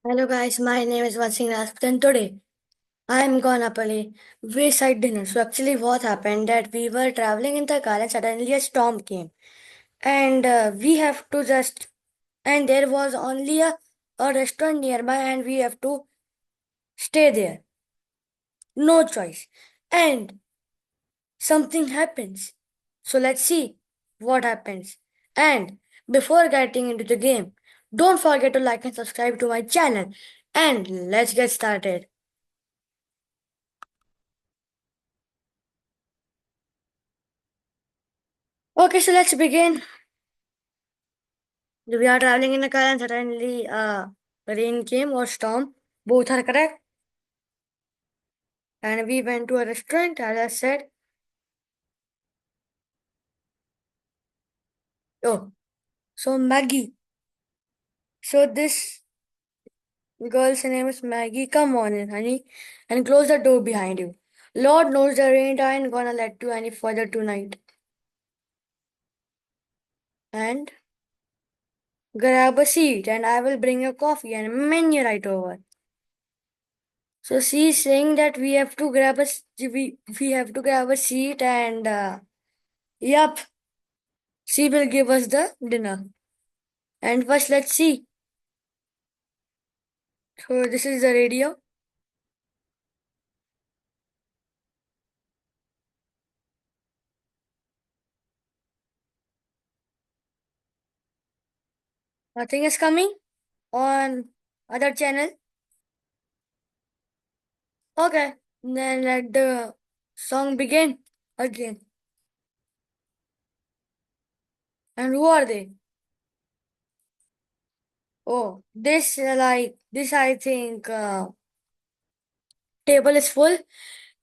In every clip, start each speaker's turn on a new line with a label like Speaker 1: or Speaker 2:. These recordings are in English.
Speaker 1: Hello guys, my name is Vansing Rajput and today I am gonna play Wayside Dinner. So actually what happened that we were traveling in the car and suddenly a storm came and we have to just and there was only a restaurant nearby and we have to stay there. No choice. And something happens. So let's see what happens. And before getting into the game, don't forget to like and subscribe to my channel. And let's get started. Okay, so let's begin. We are traveling in a car and suddenly rain came or storm. Both are correct. And we went to a restaurant, as I said. Oh, so Maggie. So this girl's name is Maggie. Come on in, honey, and close the door behind you. Lord knows the rain ain't gonna let you any further tonight. And grab a seat, and I will bring your coffee and menu right over. So she's saying that we have to grab a seat and yep, she will give us the dinner. And first, let's see. So this is the radio. Nothing is coming on other channel. Okay, then let the song begin again. And who are they? Oh, this. I think table is full.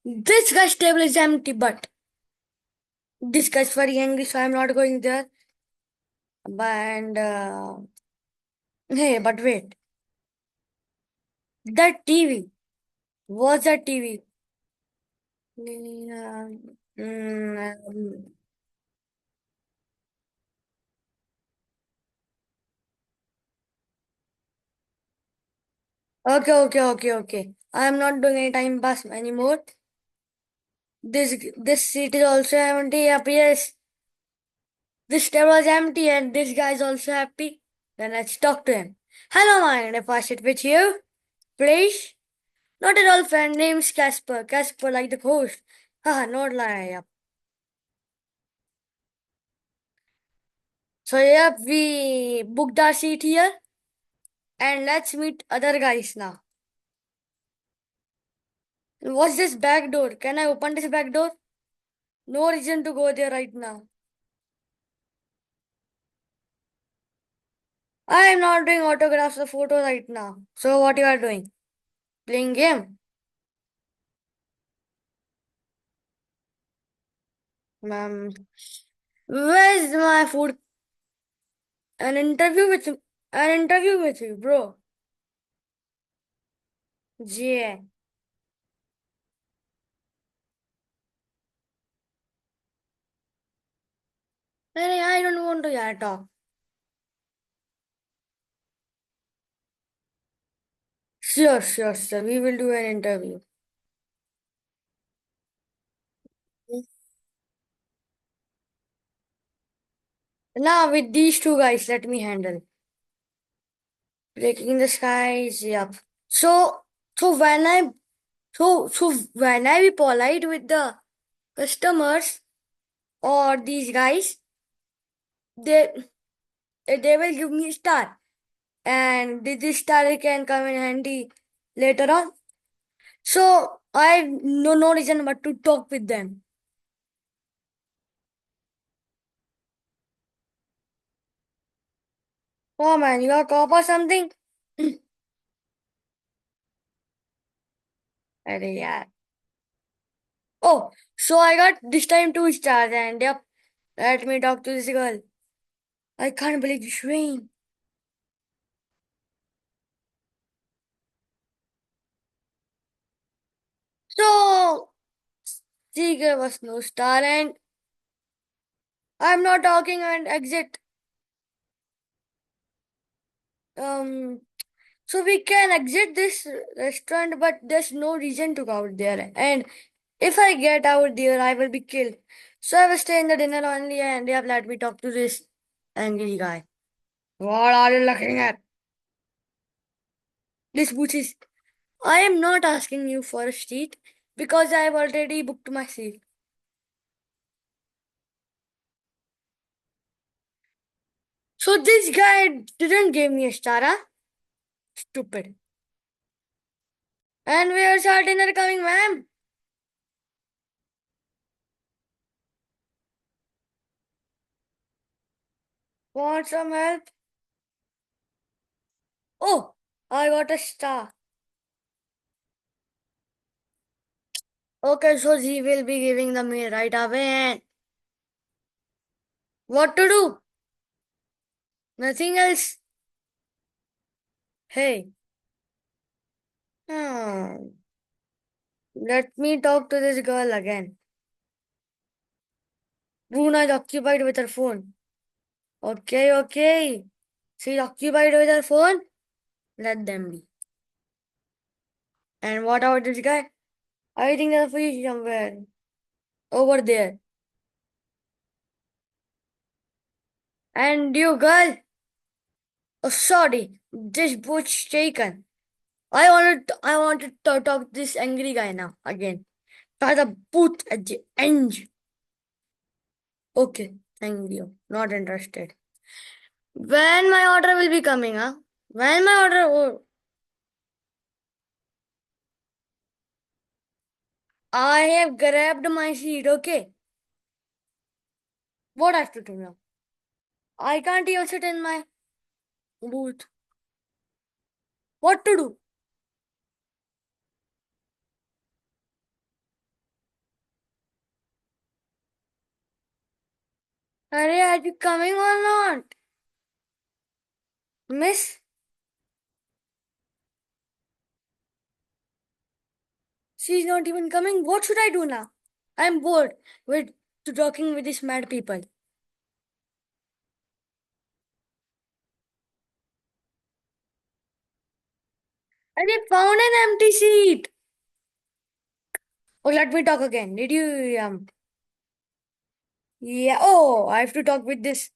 Speaker 1: This guy's table is empty, but this guy's very angry, so I'm not going there. And hey, but wait, that TV. What's that TV? Yeah, okay. I'm not doing any time pass anymore. This seat is also empty. Yep, yes. This table is empty and this guy is also happy. Then let's talk to him. Hello, mind if I sit with you, please? Not at all, friend. Name's Casper. Casper, like the host. Haha, not lie. Yep. So yep, we booked our seat here, and let's meet other guys now. What's this back door? Can I open this back door? No reason to go there right now. I am not doing autographs or photo right now. So what you are doing? Playing game? Ma'am, where's my food? An interview with you, bro. Yeah. I don't want to talk. Sure. We will do an interview. Now with these two guys, let me handle. Breaking the skies, yep. So so when I so when I be polite with the customers or these guys, they they will give me a star. And this star can come in handy later on. So I have no reason but to talk with them. Oh man, you are cop or something? Arey yaar. Oh, so I got this time two stars and yep, let me talk to this girl. I can't believe this rain. So she gave us no star and I'm not talking and exit. Um So we can exit this restaurant, but there's no reason to go out there. And if I get out there, I will be killed. So I will stay in the dinner only and they have let me talk to this angry guy. What are you looking at? This booth is. I am not asking you for a seat because I have already booked my seat. So this guy didn't give me a star, huh? Stupid. And where's our dinner coming, ma'am? Want some help? Oh, I got a star. Okay, so he will be giving the meal right away. And what to do? Nothing else. Hey, hmm, let me talk to this girl again. Bruna is occupied with her phone. Okay, okay. She's occupied with her phone. Let them be. And what about this guy? I think there's a fish somewhere over there. And you girl, oh sorry, this boat's taken. I wanted to talk to this angry guy now again. Try the booth at the end. Okay, thank you. Not interested. When my order will be coming, huh? When my order, oh, I have grabbed my seat. Okay, what I have to do now? I can't even sit in my booth. What to do? Are you coming or not, Miss? She's not even coming. What should I do now? I'm bored with talking with these mad people. I found an empty seat. Oh, let me talk again. Did you Yeah. Oh, I have to talk with this.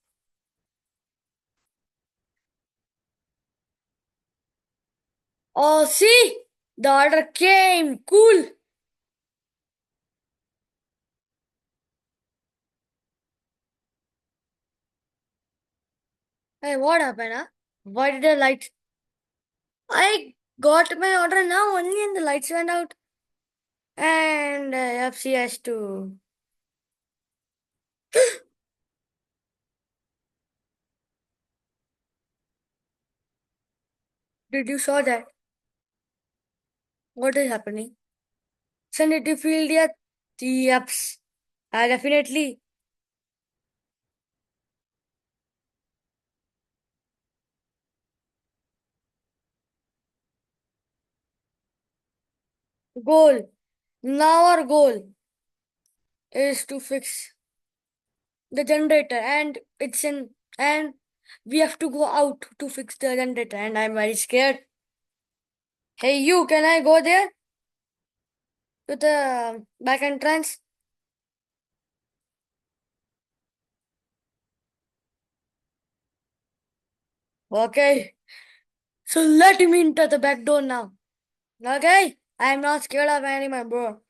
Speaker 1: Oh, see, the order came. Cool. Hey, what happened? Huh? Why did the lights? I got my order now only, and the lights went out. And FC has to. Did you saw that? What is happening? So did you feel the Yeps. Definitely. Goal. Now our goal is to fix the generator, and it's in, and we have to go out to fix the generator, and I'm very scared. Hey, you, can I go there to the back entrance? Okay, so let me enter the back door now. Okay, I'm not scared of anyone, bro.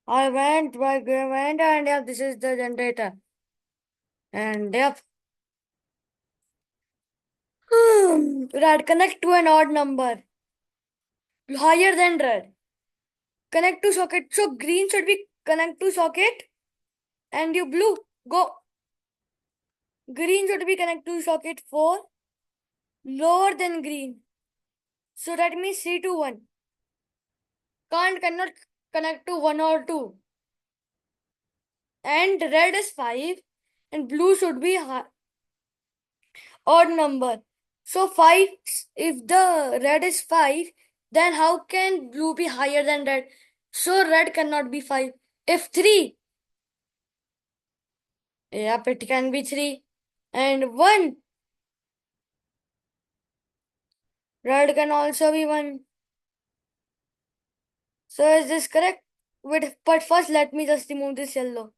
Speaker 1: I went, and yeah, this is the generator, and yep. Red, connect to an odd number higher than red. Connect to socket. So green should be connect to socket, and you blue go. Green should be connect to socket 4 lower than green. So that means 3 to 1. Cannot connect to 1 or 2. And red is 5 and blue should be odd number. So 5, if the red is 5, then how can blue be higher than red? So red cannot be 5. If 3, yep, it can be 3. And 1, Red can also be one. So is this correct? Wait, but first let me just remove this yellow.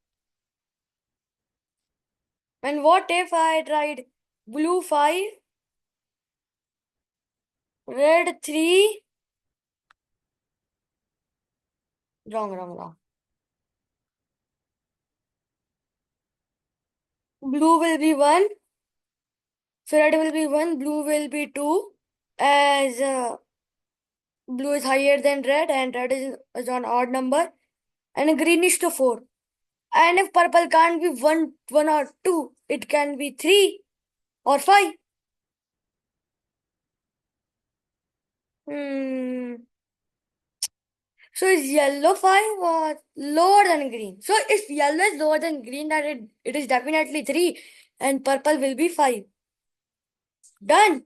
Speaker 1: And what if I tried blue 5, red 3? Wrong, wrong, wrong. Blue will be 1, so red will be 1, blue will be 2, as blue is higher than red and red is on odd number, and green is to 4. And if purple can't be 1 or 2, it can be 3 or 5. Hmm. So is yellow 5 or lower than green? So if yellow is lower than green, then it is definitely 3 and purple will be 5. Done.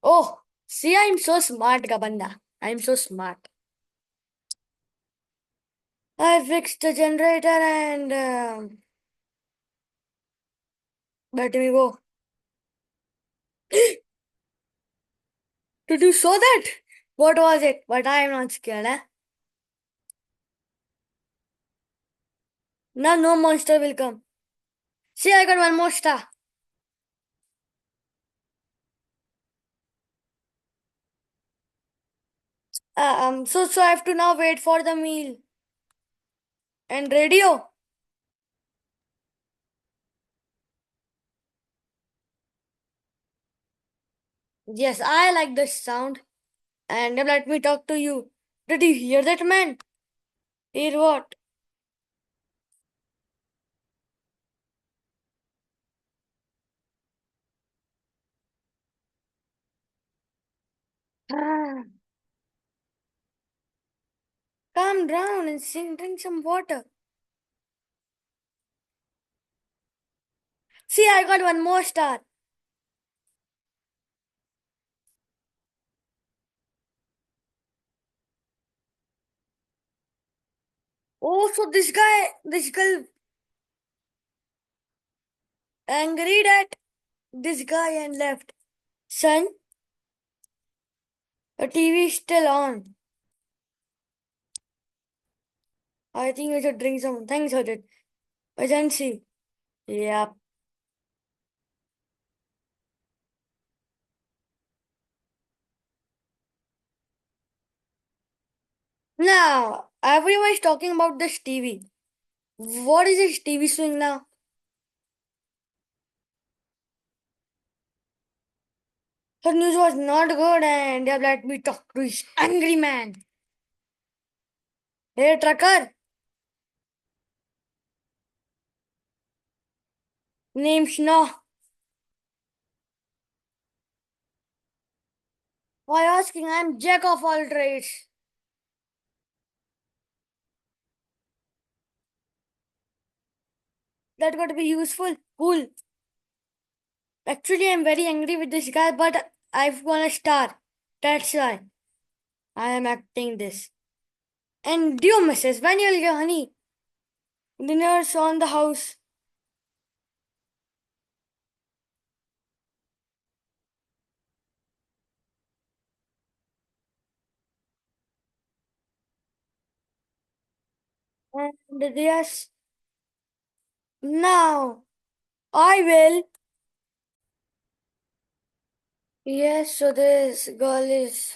Speaker 1: Oh, see, I'm so smart, Gabanda. I'm so smart. I fixed the generator and let me go. Did you saw that? What was it? But I am not scared, eh? Now no monster will come. See, I got one more star. So I have to now wait for the meal. And radio. Yes, I like the sound. And now let me talk to you. Did you hear that, man? Hear what? Ah, calm down and drink some water. See, I got one more star. Oh, so this girl angry at this guy and left. Son, the TV is still on. I think you should drink some. Thanks for it. Agency. Yep. Now, everyone is talking about this TV. What is this TV swing now? The news was not good and they have let me talk to this angry man. Hey, trucker, name's no. Why asking? I'm jack of all trades. That got to be useful. Cool. Actually, I'm very angry with this guy, but I've won a star. That's why I am acting this. And dear missus, when you'll get honey, dinner's on the house. And yes, now I will. Yes, so this girl is.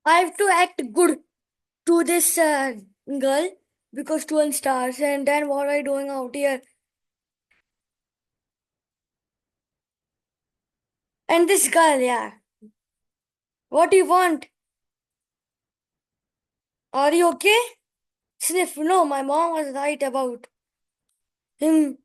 Speaker 1: I have to act good to this girl because 12 stars. And then what are you doing out here? And this girl, yeah. What do you want? Are you okay? Sniff, no, my mom was right about him.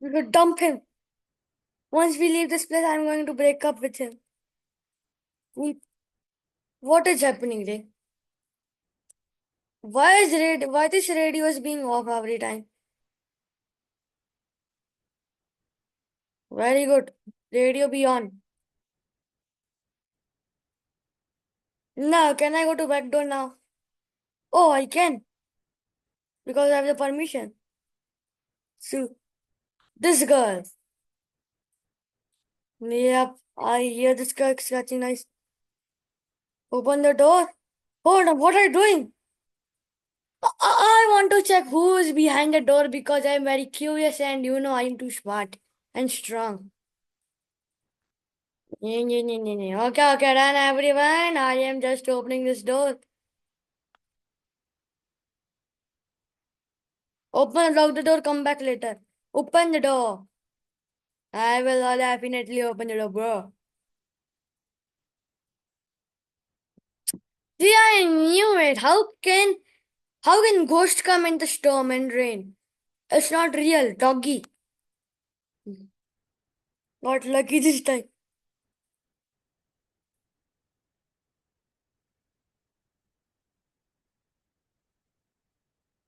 Speaker 1: We could dump him. Once we leave this place, I'm going to break up with him. We- What is happening, Ray? Why this radio is being off every time? Very good. Radio be on. Now, can I go to back door now? Oh, I can because I have the permission. So, this girl. Yep, I hear this guy scratching nice. Open the door. Hold on, what are you doing? I want to check who is behind the door because I'm very curious and I'm too smart and strong. Okay, okay, done everyone. I am just opening this door. Lock the door, come back later. Open the door. I will definitely open the door, bro. See, I knew it. How can ghosts come in the storm and rain? It's not real, doggy. Not lucky this time.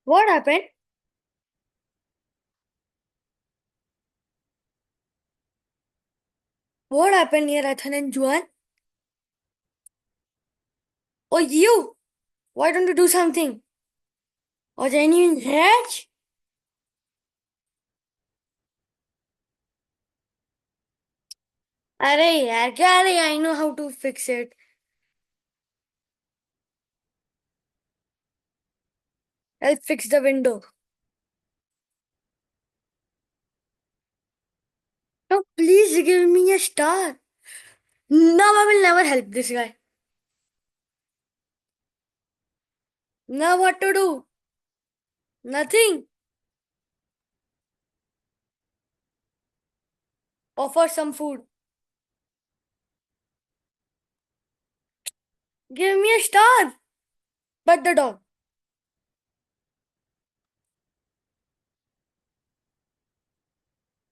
Speaker 1: What happened? What happened here, Ethan and Juan? Oh, you! Why don't you do something? Or genuine hatch? अरे यार क्या रे I know how to fix it. I'll fix the window. No, please give me a star. Now I will never help this guy. Now what to do? Nothing. Offer some food. Give me a star. But the dog.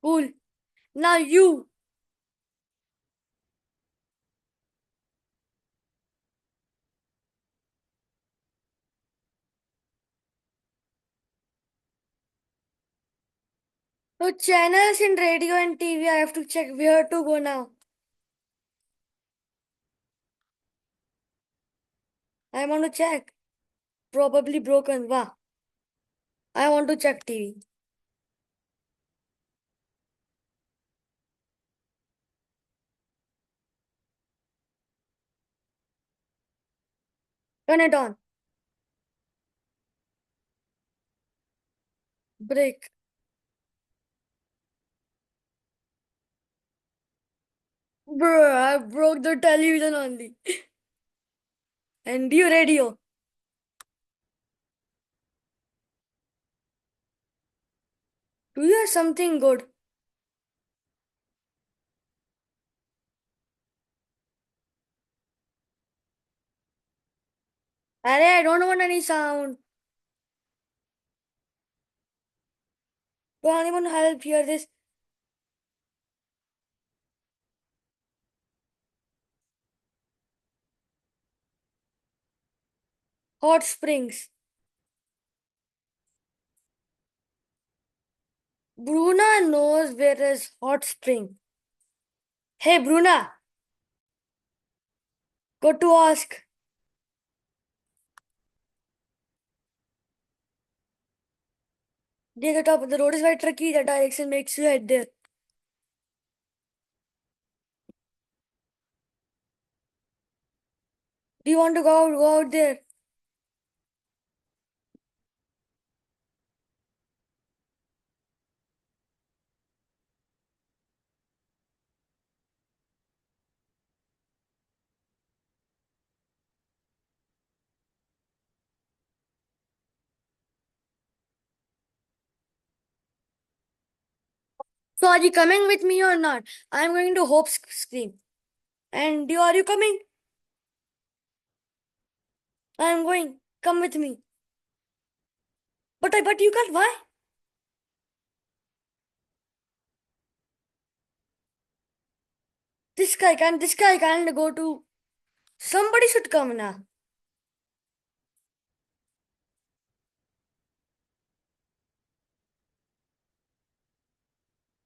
Speaker 1: Cool. Now you. So channels in radio and TV. I have to check where to go now. I want to check. Probably broken. Wow. I want to check TV. Turn it on. Break. Bro, I broke the television only. And your radio. Do you have something good? Arey, I don't want any sound. Don't anyone help hear this? Hot springs. Bruna knows where is hot spring. Hey, Bruna, go to ask. Near the top of the road is very tricky. The direction makes you head there. Do you want to go out there? So are you coming with me or not? I'm going to Hope's scream. And are you coming? I'm going. Come with me. But you can't. Why? This guy can't go to. Somebody should come now.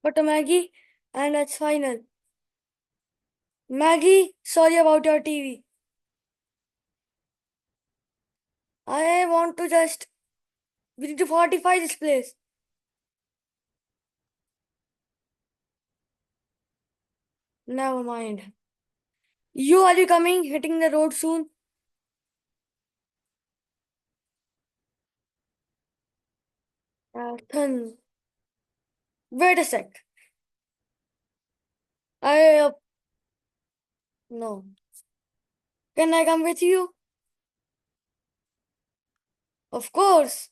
Speaker 1: But Maggie, and that's final. Maggie, sorry about your TV. I want to just. We need to fortify this place. Never mind. Are you coming? Hitting the road soon? Then, wait a sec. I, no. Can I come with you? Of course.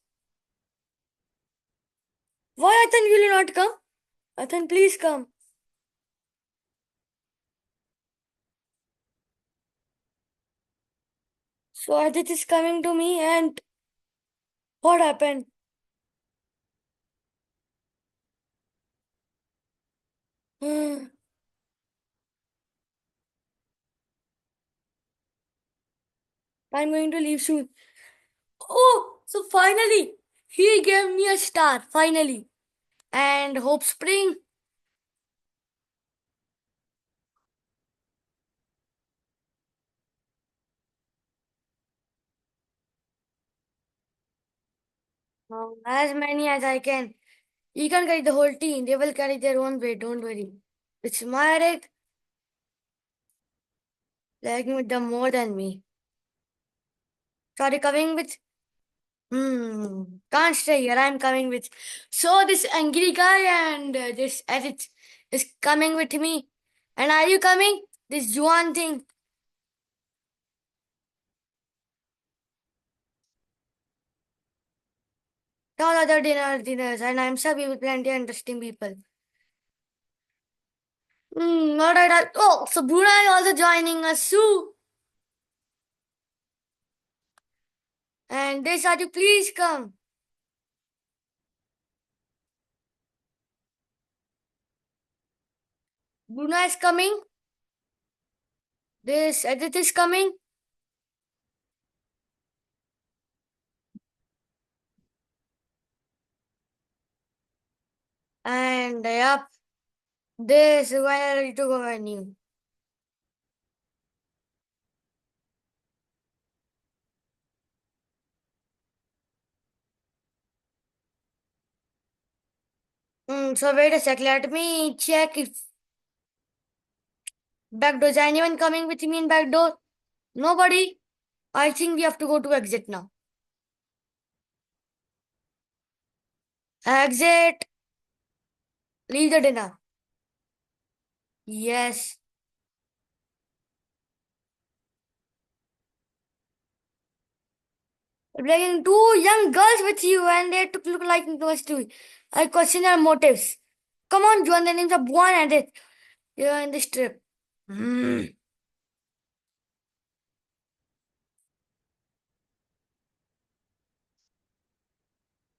Speaker 1: Why, Athan, will you not come? Athan, please come. So Adit is coming to me, and what happened? I'm going to leave soon. Oh, so finally, he gave me a star, finally. And Hope Spring. As many as I can. You can carry the whole team. They will carry their own weight, don't worry. It's my rig, lagging with them more than me. Sorry, coming with. Can't stay here. I'm coming with. So this angry guy and this Edit is coming with me. And are you coming? This Juan thing. All other dinners, and I'm sure we with plenty of interesting people. Alright. Oh, so Bruna is also joining us too. And this, are you please come? Bruna is coming. This Edith is coming. And yep, this is ready to go venue. So wait a sec, let me check if back door. Is anyone coming with me in back door? Nobody. I think we have to go to exit now. Exit. Leave the dinner. Yes. Bringing two young girls with you and they took look like us too. I question your motives. Come on, Juan, the names are Buan and it. You're in this trip. Hmm.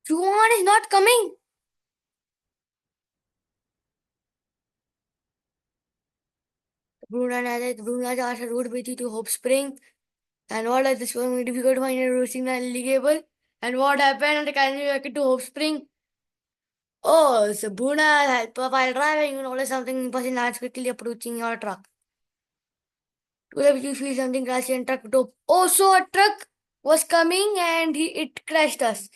Speaker 1: Juan is not coming. Bruna and Adit, Bruna asked a road with you to Hope Spring. And what is this going to be difficult to find a road signal illegal? And what happened at the Kanye to Hope Spring? Oh, so Bruna help while driving, you notice something person is quickly approaching your truck. Today you feel something crashed and truck top. Oh, so a truck was coming and it crashed us.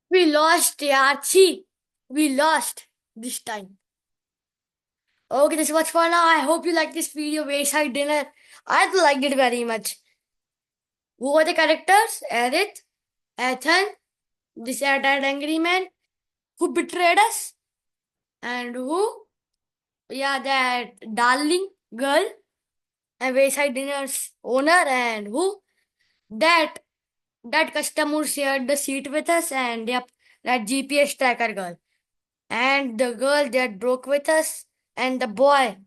Speaker 1: We lost, Yachi. We lost this time. Okay, this was fun. I hope you like this video. Wayside dinner. I liked it very much. Who are the characters? Edith, Ethan, this sad angry man who betrayed us, and who? Yeah, that darling girl and Wayside Dinner's owner, and who? That that customer shared the seat with us, and yep, that GPS tracker girl, and the girl that broke with us, and the boy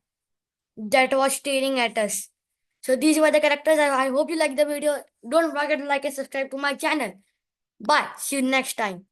Speaker 1: that was staring at us. So these were the characters. I hope you liked the video. Don't forget to like and subscribe to my channel. Bye. See you next time.